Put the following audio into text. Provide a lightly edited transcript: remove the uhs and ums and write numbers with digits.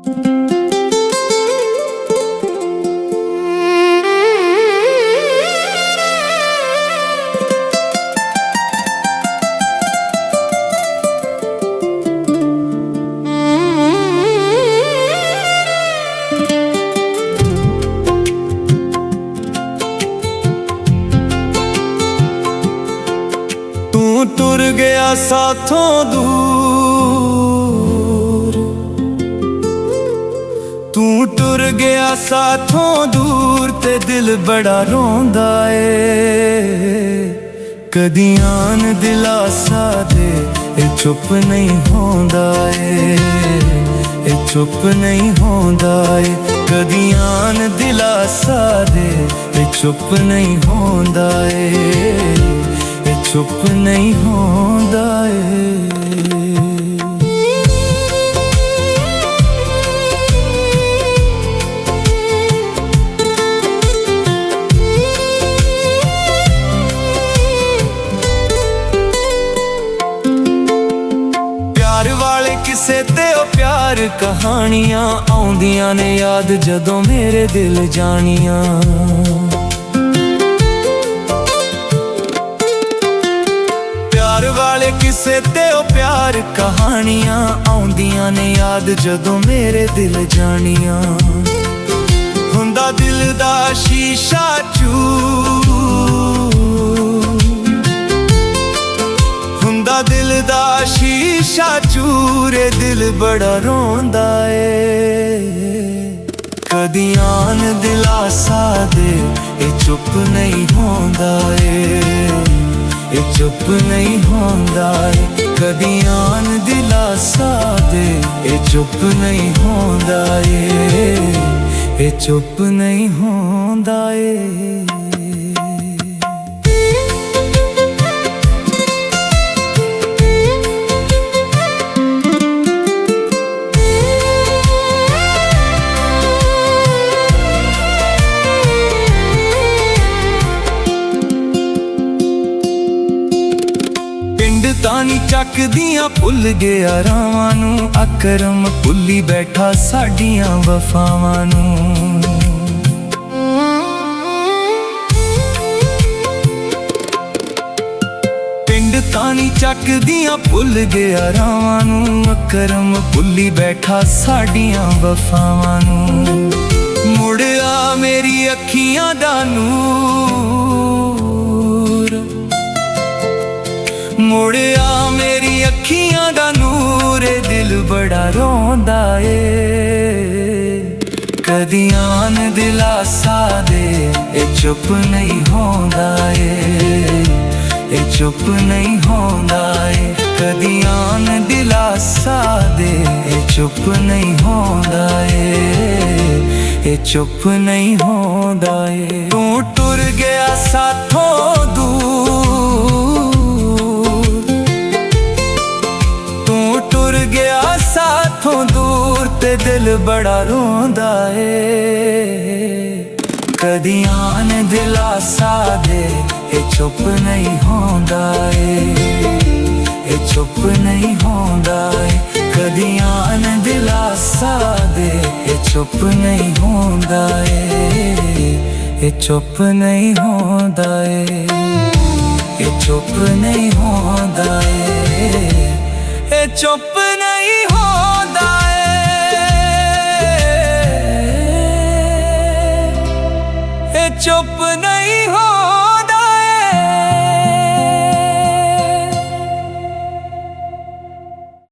तू टुर गया साथों दूर, तू टुर गया साथों दूर ते दिल बड़ा रोंदा ए। कदी आन दिलासा दे ए चुप नहीं होंदा ए चुप नहीं होंदा ए। कदी आन दिलासा दे ए चुप नहीं होंदा ए चुप नहीं होंदा ए। प्यार वाले किसे ते ओ प्यार कहानियां आउंदियां ने याद जदों मेरे दिल जानियां। प्यार वाले किसे ते ओ प्यार कहानियां आउंदियां ने याद जदों मेरे दिल जानियां। हुंदा दिल दा शीशा चूर, हुंदा दिल दा शीशा चूर दिल बड़ा रोंदा ए। कदी आन दिलासा दे ए चुप नहीं होंदा ए चुप नहीं होंदा ए। कदी आन दिलासा दे ए चुप नहीं होंदा ए चुप नहीं होंदा ए। तानी चक दियां भुल गया रावां नूं, अकरम भुली बैठा साडियां वफावां नूं। पिंड तानी चक दियां भुल गया रावां नूं, अकरम भुली बैठा साडियां वफावां नूं। मुड़िया मेरी अखियां दा नूर, मुड़िया मेरी अखियां दा नूर दिल बड़ा रोंदा ए। कदी आन दिलासा दे ए चुप नहीं होंदा ए चुप नहीं होंदा ए। कदी आन दिलासा दे ए चुप नहीं होंदा ए चुप नहीं होंदा ए। तू टुर गया साथों साथों दूर ते दिल बड़ा रोंदा ए। कदी आन दिलासा दे ए चुप नहीं होंदा ए चुप नहीं होंदा ए। कदी आन दिलासा दे ए चुप नहीं होंदा ए चुप नहीं होंदा ए चुप नहीं होंदा ए चुप नहीं होंदा ए चुप नहीं होंदा।